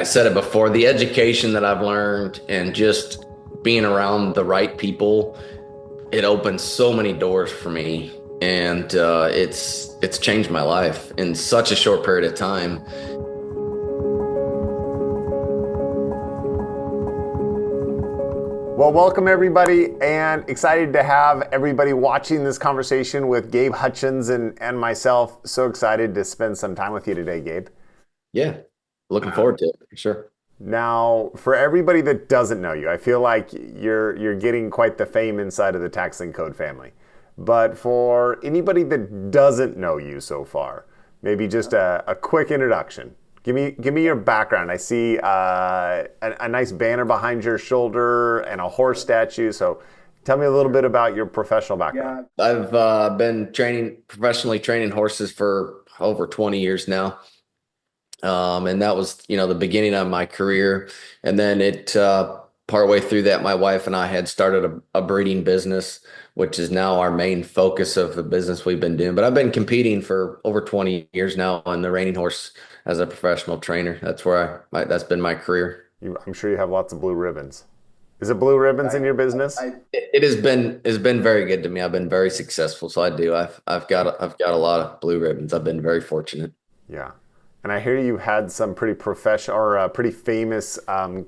I said it before, the education that I've learned and just being around the right people, it opens so many doors for me. And it's changed my life in such a short period of time. Well, welcome everybody, and excited to have everybody watching this conversation with Gabe Hutchins and myself. So excited to spend some time with you today, Gabe. Yeah, looking forward to it for sure. Now, for everybody that doesn't know you, I feel like you're getting quite the fame inside of the Tax Lien Code family. But for anybody that doesn't know you so far, maybe just a quick introduction. Give me your background. I see a nice banner behind your shoulder and a horse statue. So tell me a little bit about your professional background. I've been professionally training horses for over 20 years now. And that was, the beginning of my career. And then partway through that, my wife and I had started a breeding business, which is now our main focus of the business we've been doing. But I've been competing for over 20 years now on the reining horse as a professional trainer. That's that's been my career. I'm sure you have lots of blue ribbons. Is it blue ribbons in your business? It's been very good to me. I've been very successful. So I do. I've got a lot of blue ribbons. I've been very fortunate. Yeah. And I hear you had some pretty professional or pretty famous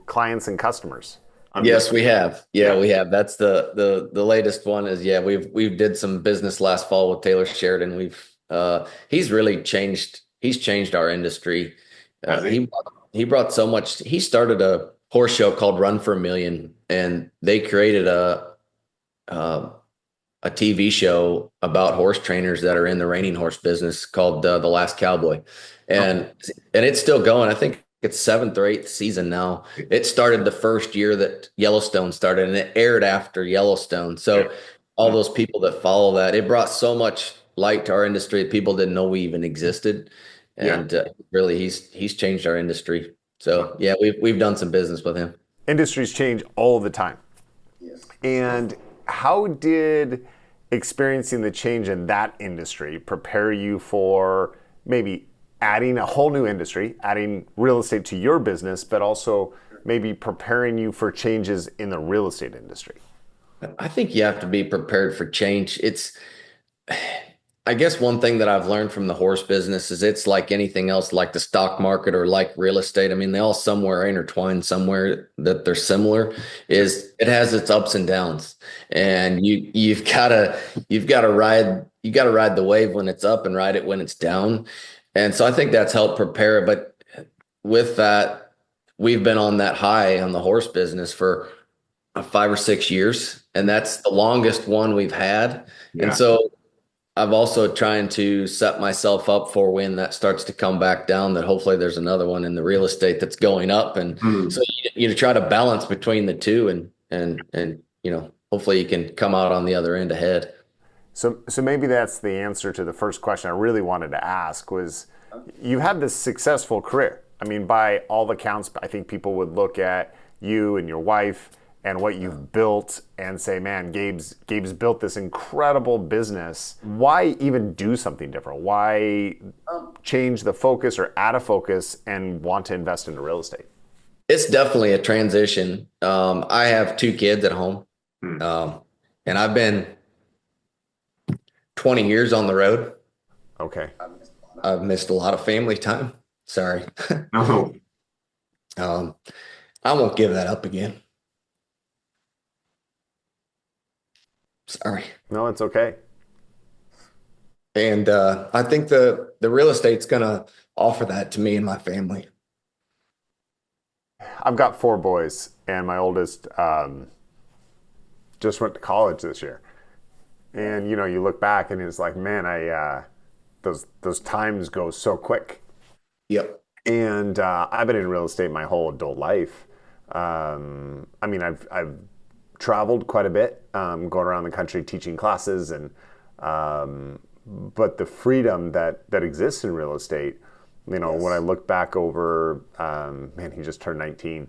clients and customers. Yes, we have. Yeah, we have. That's the latest one is we've did some business last fall with Taylor Sheridan. He's really changed. He's changed our industry. He brought so much. He started a horse show called Run for a Million, and they created a TV show about horse trainers that are in the reining horse business called The Last Cowboy. And it's still going. I think it's seventh or eighth season now. It started the first year that Yellowstone started, and it aired after Yellowstone. So all those people that follow that, it brought so much light to our industry that people didn't know we even existed. And really, he's changed our industry. So yeah, we've done some business with him. Industries change all the time. Yes. And how did experiencing the change in that industry prepare you for maybe adding a whole new industry, adding real estate to your business, but also maybe preparing you for changes in the real estate industry? I think you have to be prepared for change. I guess one thing that I've learned from the horse business is it's like anything else, like the stock market or like real estate. I mean, they all somewhere intertwined somewhere that they're similar. Is it has its ups and downs, and you've gotta ride the wave when it's up and ride it when it's down. And so I think that's helped prepare. But with that, we've been on that high on the horse business for 5 or 6 years, and that's the longest one we've had. Yeah. And so I've also trying to set myself up for when that starts to come back down, that hopefully there's another one in the real estate that's going up. And so you try to balance between the two and hopefully you can come out on the other end ahead. So maybe that's the answer to the first question I really wanted to ask was, you've had this successful career. I mean, by all accounts, I think people would look at you and your wife and what you've built and say, man, Gabe's built this incredible business. Why even do something different? Why change the focus or add a focus and want to invest into real estate? It's definitely a transition. I have 2 kids at home, and I've been 20 years on the road. Okay. I've missed a lot of family time. Sorry. No. I won't give that up again. Sorry. No, it's okay. And I think the real estate's going to offer that to me and my family. I've got 4 boys, and my oldest just went to college this year. And you look back and it's like, man, those times go so quick. Yep. And I've been in real estate my whole adult life. I mean, I've traveled quite a bit, going around the country teaching classes, and but the freedom that exists in real estate, when I look back over, man, he just turned 19.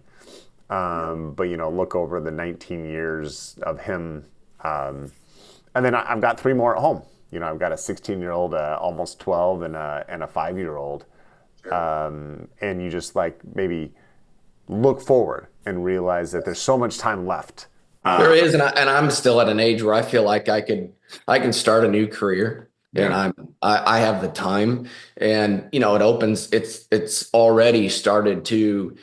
But look over the 19 years of him, and then I've got 3 more at home. I've got a 16-year-old, almost 12, and a 5-year-old. And you just like maybe look forward and realize that there's so much time left. There is, and I'm still at an age where I feel like I can start a new career, and Yeah. I have the time, and it opens. It's already started to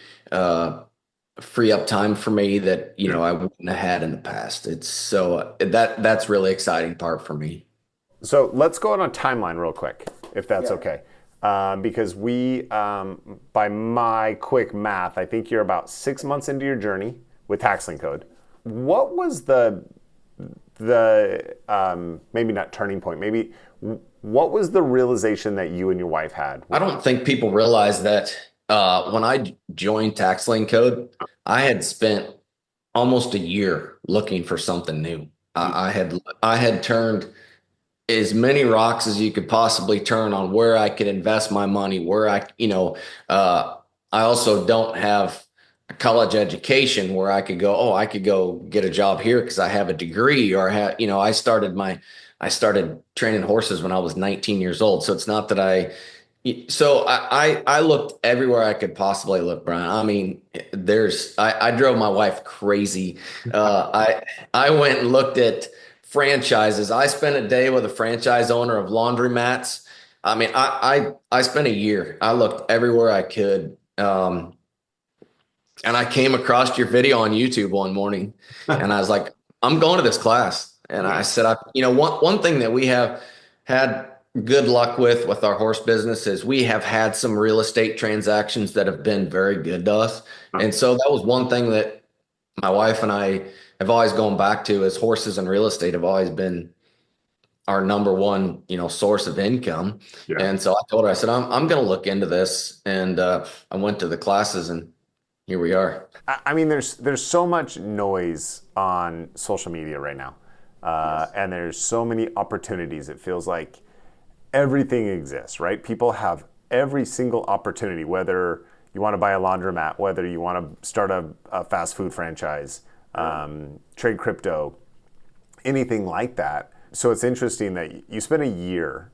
free up time for me that Yeah. I wouldn't have had in the past. It's so that's really exciting part for me. So let's go on a timeline real quick, if that's okay. Because by my quick math, I think you're about 6 months into your journey with Tax Lien Code. What was the maybe not turning point, maybe what was the realization that you and your wife had? I don't think people realize that when I joined Tax Lien Code, I had spent almost a year looking for something new. I had turned as many rocks as you could possibly turn on where I could invest my money, where I also don't have a college education where I could go, oh, I could go get a job here because I have a degree, or I started training horses when I was 19 years old. So it's not that I looked everywhere I could possibly look, Brian. I mean, I drove my wife crazy. I went and looked at franchises. I spent a day with a franchise owner of laundromats. I mean, I spent a year. I looked everywhere I could. And I came across your video on YouTube one morning, and I was like, I'm going to this class. And I said, one thing that we have had good luck with our horse business is we have had some real estate transactions that have been very good to us. And so that was one thing that my wife and I have always gone back to, is horses and real estate have always been our number one, source of income. Yeah. And so I told her, I said, I'm going to look into this. And I went to the classes, and here we are. I mean, there's so much noise on social media right now, and there's so many opportunities. It feels like everything exists, right? People have every single opportunity, whether you want to buy a laundromat, whether you want to start a fast food franchise, trade crypto, anything like that. So it's interesting that you spent a year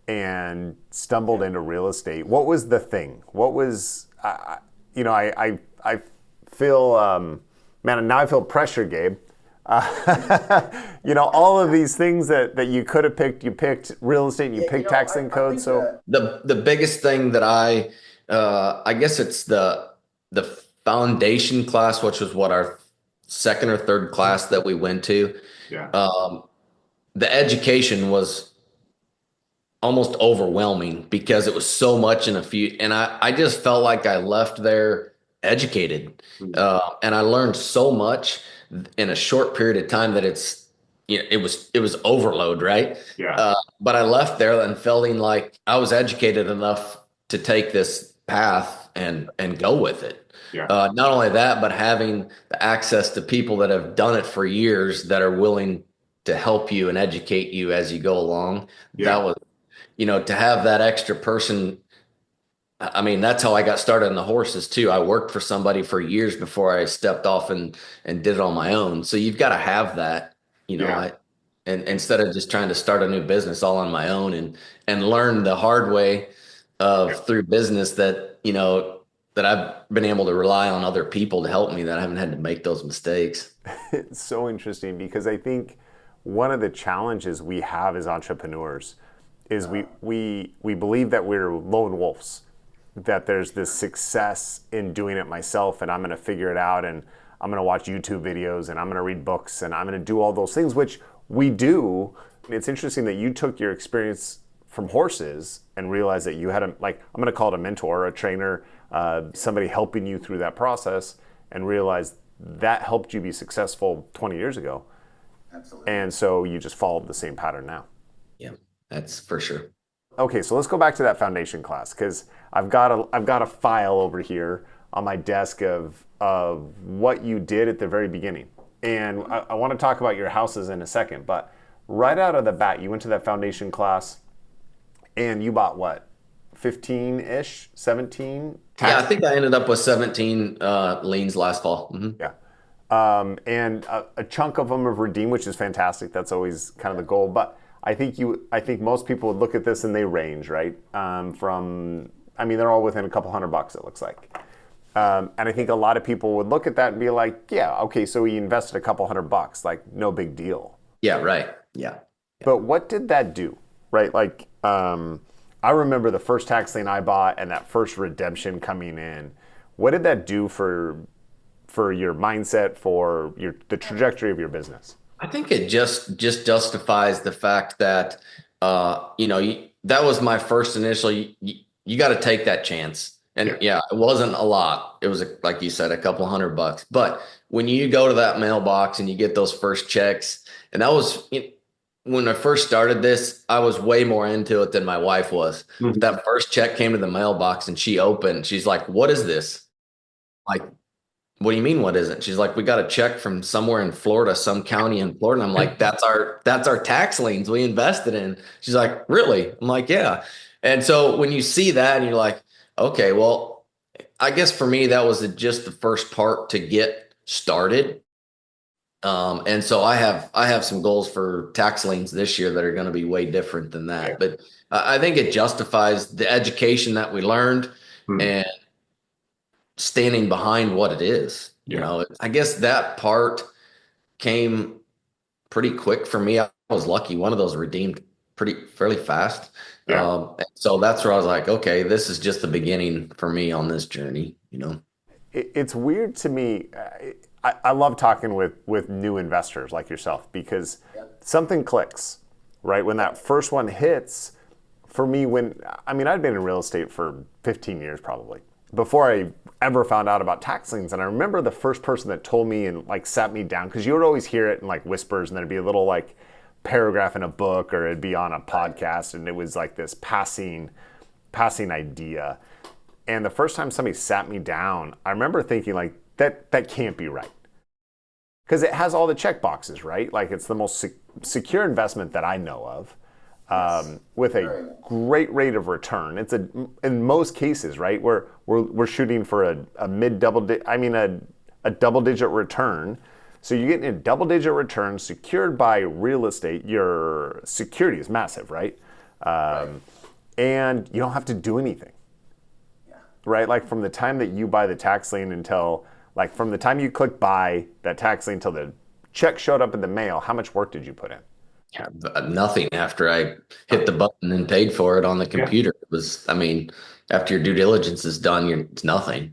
and stumbled into real estate. What was the thing? What was, I feel, man, now I feel pressure, Gabe. All of these things that you could have picked, you picked real estate, you picked Tax Lien Code. So the biggest thing that I guess it's the foundation class, which was what our second or third class that we went to. Yeah. The education was almost overwhelming because it was so much in a few, and I just felt like I left there educated, and I learned so much in a short period of time that it was overload, right? Yeah. But I left there and feeling like I was educated enough to take this path and go with it. Yeah. Not only that, but having the access to people that have done it for years that are willing to help you and educate you as you go along. Yeah. That was, to have that extra person. I mean, that's how I got started in the horses too. I worked for somebody for years before I stepped off and did it on my own. So you've got to have that, Yeah. and instead of just trying to start a new business all on my own and learn the hard way through business that, that I've been able to rely on other people to help me, that I haven't had to make those mistakes. it's so interesting because I think one of the challenges we have as entrepreneurs is we believe that we're lone wolves, that there's this success in doing it myself, and I'm going to figure it out, and I'm going to watch YouTube videos, and I'm going to read books, and I'm going to do all those things, which we do. It's interesting that you took your experience from horses and realized that you had I'm going to call it a mentor, a trainer, somebody helping you through that process, and realized that helped you be successful 20 years ago. Absolutely. And so you just followed the same pattern now. Yeah, that's for sure. Okay, so let's go back to that foundation class, because I've got a file over here on my desk of what you did at the very beginning, and I want to talk about your houses in a second. But right out of the bat, you went to that foundation class, and you bought what, 15-ish, 17? Yeah, I think I ended up with 17 liens last fall. Mm-hmm. Yeah. And a chunk of them have redeemed, which is fantastic. That's always kind of the goal. But I think most people would look at this and they range, right? They're all within a couple $100, it looks like. And I think a lot of people would look at that and be like, yeah, okay, so he invested a couple $100, like no big deal. Yeah, right. Yeah. But what did that do, right? Like, I remember the first tax lien I bought and that first redemption coming in. What did that do for your mindset, for the trajectory of your business? I think it just justifies the fact that that was my first initial. You got to take that chance, and yeah, it wasn't a lot. It was like you said, a couple $100. But when you go to that mailbox and you get those first checks, and that was when I first started this, I was way more into it than my wife was. But that first check came to the mailbox, and she opened. She's like, "What is this?" Like, what do you mean, what isn't? She's like, we got a check from somewhere in Florida, some county in Florida. And I'm like, that's our tax liens we invested in. She's like, really? I'm like, yeah. And so when you see that and you're like, okay, well, I guess for me, that was just the first part to get started. And so I have some goals for tax liens this year that are going to be way different than that. But I think it justifies the education that we learned and standing behind what it is. I guess that part came pretty quick for me. I was lucky. One of those redeemed fairly fast. And so that's where I was like, okay, this is just the beginning for me on this journey. It's weird to me. I love talking with new investors like yourself because something clicks, right? When that first one hits, for me, I'd been in real estate for 15 years probably before I ever found out about tax liens. And I remember the first person that told me and like sat me down, because you would always hear it in like whispers and there'd be a little like paragraph in a book or it'd be on a podcast and it was like this passing idea. And the first time somebody sat me down, I remember thinking like that can't be right. Because it has all the check boxes, right? Like it's the most secure investment that I know of. With a great rate of return. It's in most cases, right? We're shooting for a mid a double digit return. So you're getting a double digit return secured by real estate. Your security is massive, right? And you don't have to do anything, right? Like from the time that you buy the tax lien until, like from the time you click buy that tax lien until the check showed up in the mail, how much work did you put in? Yeah, nothing after I hit the button and paid for it on the computer. It was, after your due diligence is done, it's nothing.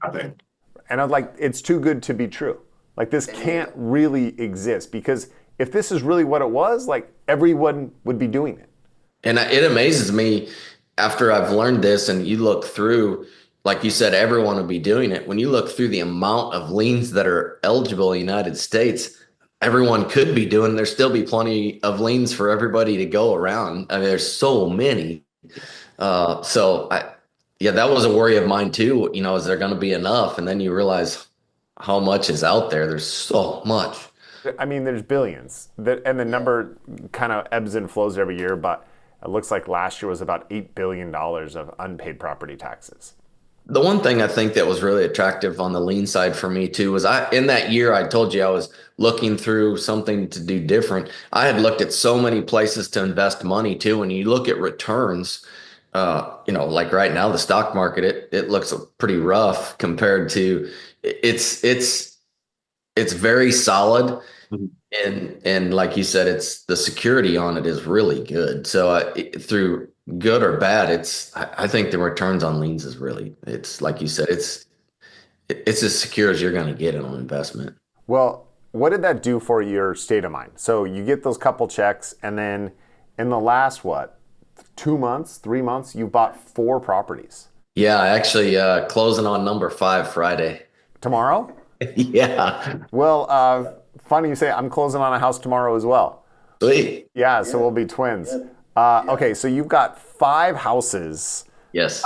And I'm like, it's too good to be true. Like this can't really exist because if this is really what it was, like everyone would be doing it. And it amazes me after I've learned this and you look through, like you said, everyone would be doing it. When you look through the amount of liens that are eligible in the United States, everyone could be doing, there'd still be plenty of liens for everybody to go around. There's so many. That was a worry of mine too. Is there going to be enough? And then you realize how much is out there. There's so much. There's billions and the number kind of ebbs and flows every year, but it looks like last year was about $8 billion of unpaid property taxes. The one thing I think that was really attractive on the lien side for me too was in that year I told you I was looking through something to do different. I had looked at so many places to invest money too. When you look at returns, like right now the stock market, it looks pretty rough compared to it's very solid. And like you said, it's the security on it is really good. So through good or bad, I think the returns on liens is really, it's like you said, it's as secure as you're going to get in an investment. Well, what did that do for your state of mind? So you get those couple checks and then in the last, 2 months, 3 months, you bought 4 properties. Yeah, actually closing on number 5 Friday. Tomorrow? Yeah. Well, funny you say I'm closing on a house tomorrow as well. Sweet. Yeah, so we'll be twins. Okay, so you've got 5 houses. Yes.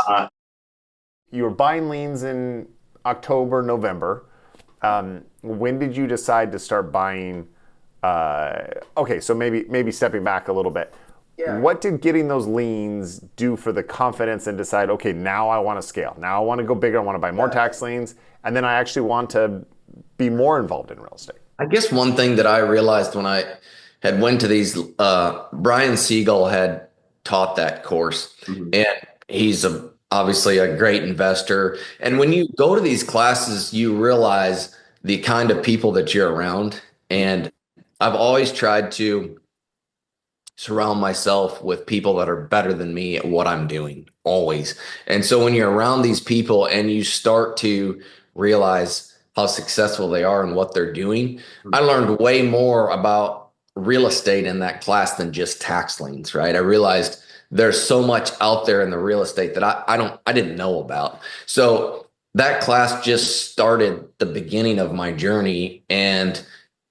You were buying liens in October, November. When did you decide to start buying? Okay, so maybe stepping back a little bit. Yeah. What did getting those liens do for the confidence and decide, okay, now I want to scale. Now I want to go bigger. I want to buy more tax liens. And then I actually want to be more involved in real estate. I guess one thing that I realized when I had went to these, Brian Siegel had taught that course, and he's a obviously a great investor. And when you go to these classes, you realize the kind of people that you're around. And I've always tried to surround myself with people that are better than me at what I'm doing, always. And so when you're around these people and you start to realize how successful they are and what they're doing, I learned way more about real estate in that class than just tax liens, right? I realized there's so much out there in the real estate that I didn't know about. So that class just started the beginning of my journey. And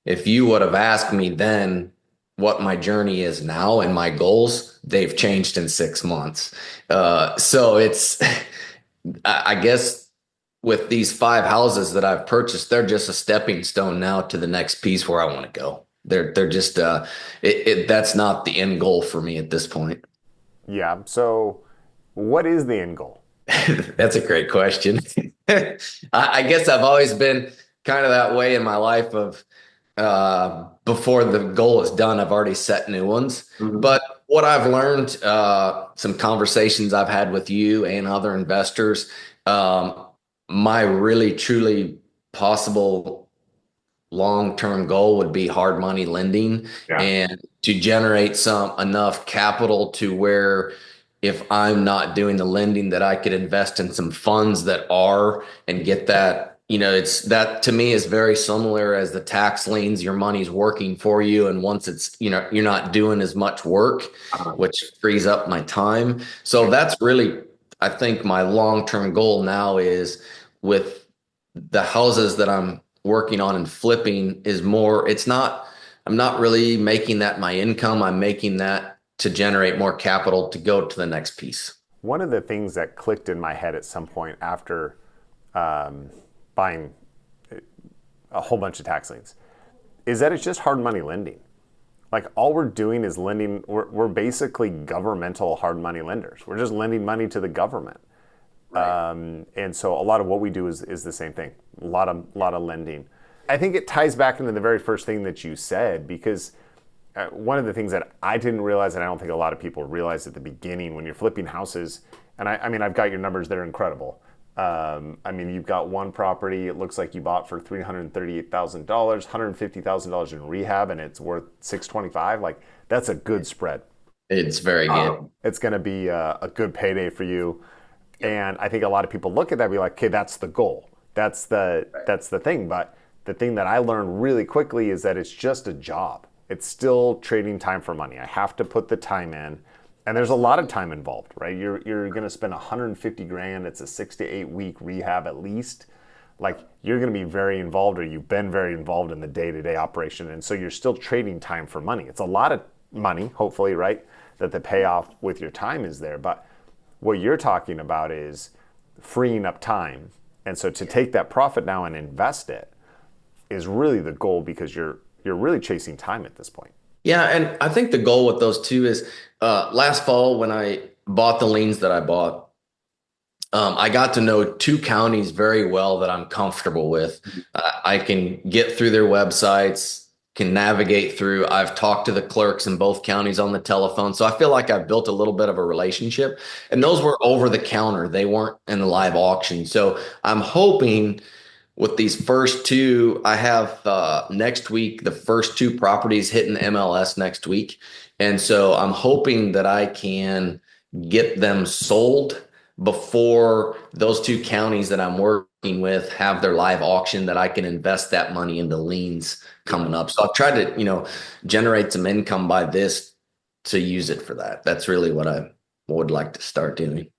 if you would have asked me then what my journey is now and my goals, they've changed in 6 months. So it's, I guess, with these five houses that I've purchased, they're just a stepping stone now to the next piece where I want to go. They're just that's not the end goal for me at this point. Yeah. So, what is the end goal? That's a great question. I guess I've always been kind of that way in my life of before the goal is done, I've already set new ones. But what I've learned, some conversations I've had with you and other investors, um, my really truly possible long-term goal would be hard money lending and to generate some enough capital to where if I'm not doing the lending that I could invest in some funds that are and get that, it's that to me is very similar as the tax liens. Your money's working for you. And once it's, you're not doing as much work, which frees up my time. So that's really, I think my long-term goal now is with the houses that I'm working on and flipping is more, I'm not really making that my income. I'm making that to generate more capital to go to the next piece. One of the things that clicked in my head at some point after buying a whole bunch of tax liens is that it's just hard money lending. Like all we're doing is lending. We're basically governmental hard money lenders. We're just lending money to the government. And so a lot of what we do is the same thing. A lot of lending. I think it ties back into the very first thing that you said, because one of the things that I didn't realize, and I don't think a lot of people realize at the beginning when you're flipping houses, and I mean, I've got your numbers, they're incredible. I mean, you've got one property, it looks like you bought for $338,000, $150,000 in rehab, and it's worth $625,000. Like, that's a good spread. It's very good. It's going to be a good payday for you. And I think a lot of people look at that and be like, okay, that's the goal. That's the thing. But the thing that I learned really quickly is that it's just a job. It's still trading time for money. I have to put the time in. And there's a lot of time involved, right? You're going to spend 150 grand. It's a 6 to 8 week rehab at least. Like you're going to be very involved, or you've been very involved in the day-to-day operation. And so you're still trading time for money. It's a lot of money, hopefully, right? That the payoff with your time is there. But what you're talking about is freeing up time. And so to take that profit now and invest it is really the goal, because you're really chasing time at this point. Yeah, and I think the goal with those two is last fall when I bought the liens that I bought, I got to know two counties very well that I'm comfortable with. I can get through their websites, can navigate through. I've talked to the clerks in both counties on the telephone. So I feel like I've built a little bit of a relationship. And those were over the counter. They weren't in the live auction. So I'm hoping with these first two, I have next week, the first two properties hitting MLS next week. And so I'm hoping that I can get them sold before those two counties that I'm working with have their live auction, that I can invest that money into liens coming up. So I've tried to, generate some income by this to use it for that. That's really what I would like to start doing.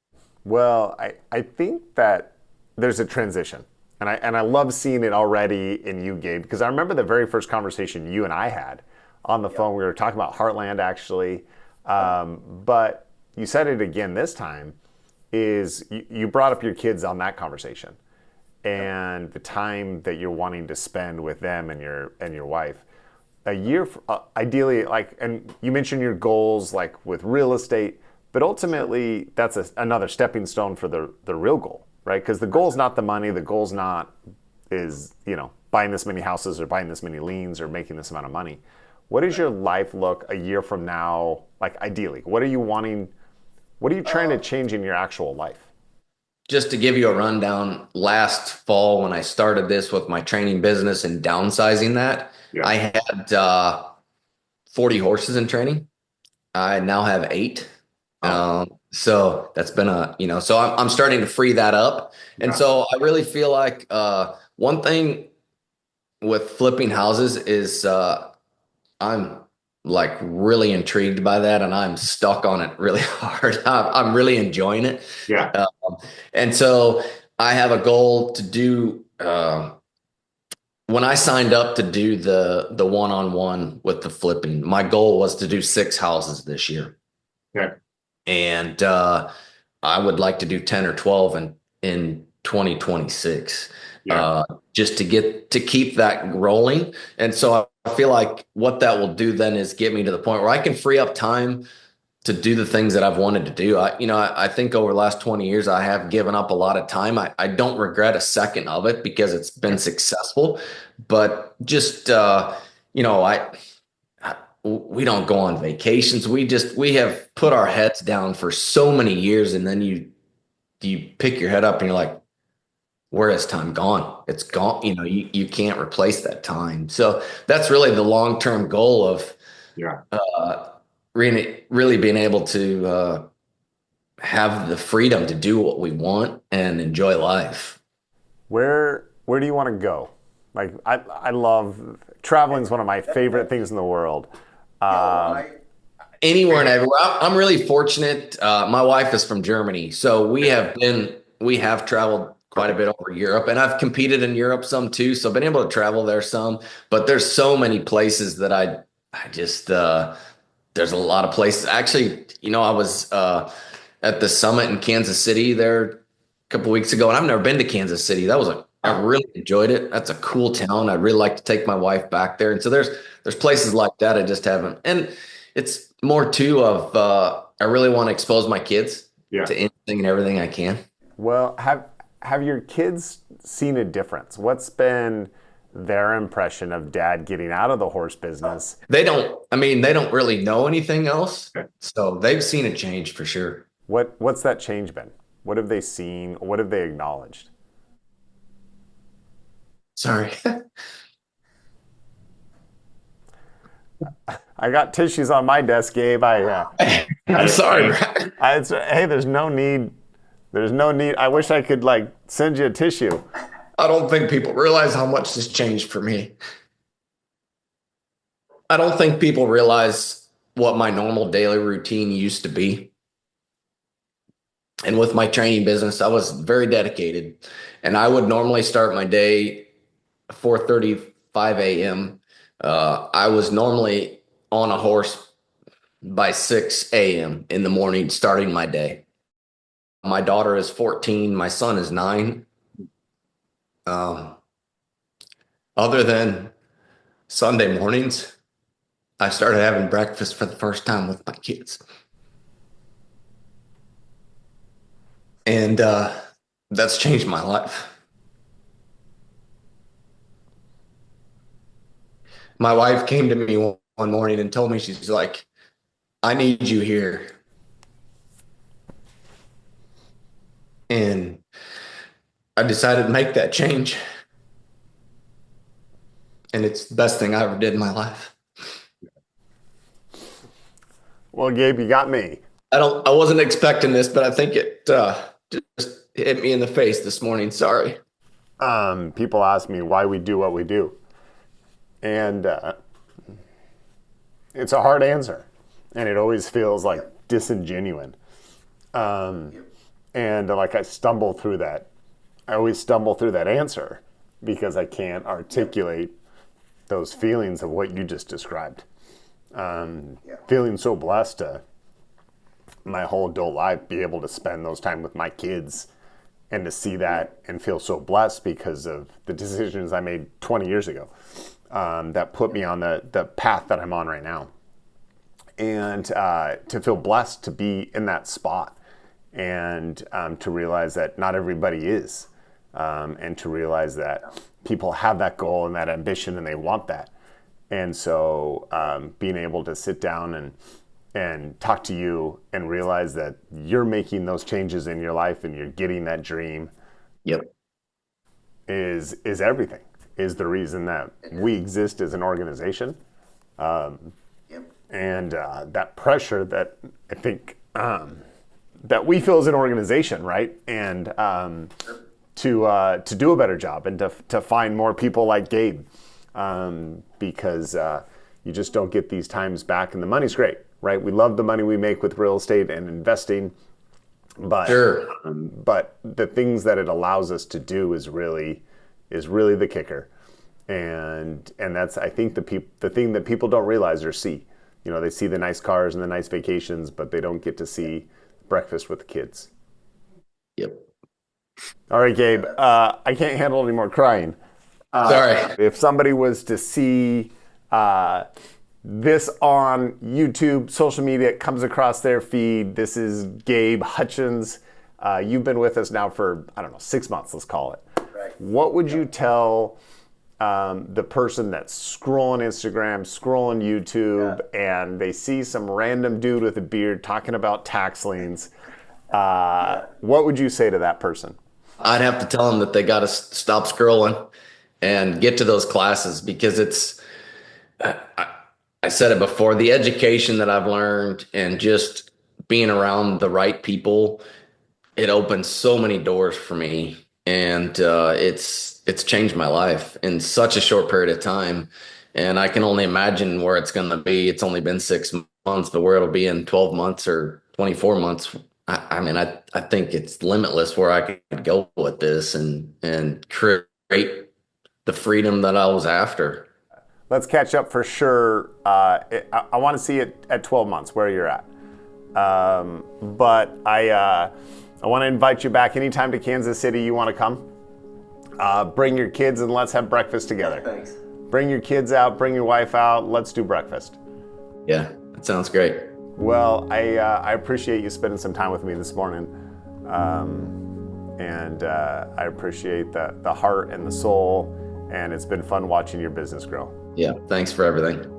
Well, I think that there's a transition. And I love seeing it already in you, Gabe, because I remember the very first conversation you and I had on the phone. We were talking about Heartland, actually. But you said it again this time, is you brought up your kids on that conversation and the time that you're wanting to spend with them and your wife. A year, ideally, and you mentioned your goals, like with real estate, but ultimately that's another stepping stone for the real goal. Right? Because the goal is not the money. The goal is buying this many houses or buying this many liens or making this amount of money. What does your life look a year from now, like ideally? What are you wanting? What are you trying to change in your actual life? just to give you a rundown, last fall when I started this with my training business and downsizing that, Yeah. I had 40 horses in training. I now have eight. Oh, So that's been so I'm starting to free that up. And yeah. so I really feel like one thing with flipping houses is I'm like really intrigued by that and I'm stuck on it really hard. I'm really enjoying it. Yeah. And so I have a goal to do when I signed up to do the one-on-one with the flipping, my goal was to do 6 houses this year. Yeah. And I would like to do 10 or 12 in 2026, Yeah. just to keep that rolling. And so I feel like what that will do then is get me to the point where I can free up time to do the things that I've wanted to do. I think over the last 20 years, I have given up a lot of time. I don't regret a second of it because it's been successful, but just, we don't go on vacations. We have put our heads down for so many years. And then you pick your head up and you're like, where has time gone? It's gone. You can't replace that time. So that's really the long-term goal of, Yeah. really being able to have the freedom to do what we want and enjoy life. Where do you want to go? Like I love traveling is one of my favorite things in the world. Um, Anywhere and everywhere. I'm really fortunate. My wife is from Germany, so we have traveled quite a bit over Europe, and I've competed in Europe some too. So I've been able to travel there some, but there's so many places that I just there's a lot of places. Actually, I was at the summit in Kansas City there a couple weeks ago, and I've never been to Kansas City. I really enjoyed it. That's a cool town. I'd really like to take my wife back there. And so there's places like that I just haven't. And it's more too of I really want to expose my kids yeah. to anything and everything I can. Well, have your kids seen a difference? What's been their impression of dad getting out of the horse business? They don't really know anything else. Okay. So they've seen a change for sure. What's that change been? What have they seen? What have they acknowledged? Sorry. I got tissues on my desk, Gabe. I'm sorry, Brad. Hey, there's no need. There's no need. I wish I could like send you a tissue. I don't think people realize how much this changed for me. I don't think people realize what my normal daily routine used to be. And with my training business, I was very dedicated. And I would normally start my day 4:35 a.m. I was normally on a horse by 6 a.m. in the morning, starting my day. My daughter is 14. My son is 9. Um, Other than Sunday mornings, I started having breakfast for the first time with my kids. And that's changed my life. My wife came to me one morning and told me, she's like, I need you here. And I decided to make that change. And it's the best thing I ever did in my life. Well, Gabe, you got me. I wasn't expecting this, but I think it just hit me in the face this morning. Sorry. People ask me why we do what we do, and it's a hard answer, and it always feels like disingenuous. And like I stumble through that. I always stumble through that answer because I can't articulate those feelings of what you just described. Feeling so blessed to my whole adult life be able to spend those time with my kids and to see that and feel so blessed because of the decisions I made 20 years ago that put me on the path that I'm on right now. And to feel blessed to be in that spot and to realize that not everybody is, and to realize that people have that goal and that ambition and they want that. And so being able to sit down and talk to you and realize that you're making those changes in your life and you're getting that dream Yep. is everything, is the reason that we exist as an organization. And that pressure that I think that we feel as an organization, right? And to do a better job and to find more people like Gabe, because you just don't get these times back, and the money's great, right? We love the money we make with real estate and investing, but Sure. but the things that it allows us to do is really the kicker, and that's, I think, the thing that people don't realize or see. You know, they see the nice cars and the nice vacations, but they don't get to see breakfast with the kids. Yep. All right, Gabe, I can't handle any more crying. Sorry. If somebody was to see this on YouTube, social media, it comes across their feed, this is Gabe Hutchins. You've been with us now for, I don't know, 6 months, let's call it. Right. What would you tell the person that's scrolling Instagram, scrolling YouTube, and they see some random dude with a beard talking about tax liens? What would you say to that person? I'd have to tell them that they got to stop scrolling and get to those classes, because I said it before, the education that I've learned and just being around the right people, it opens so many doors for me. And it's changed my life in such a short period of time. And I can only imagine where it's going to be. It's only been 6 months, but where it'll be in 12 months or 24 months. I mean, I think it's limitless where I could go with this and create the freedom that I was after. Let's catch up for sure. I want to see it at 12 months where you're at. But I want to invite you back anytime to Kansas City you want to come. Bring your kids and let's have breakfast together. Thanks. Bring your kids out, bring your wife out, let's do breakfast. Yeah, that sounds great. Well, I appreciate you spending some time with me this morning. And I appreciate the heart and the soul, and it's been fun watching your business grow. Yeah, thanks for everything.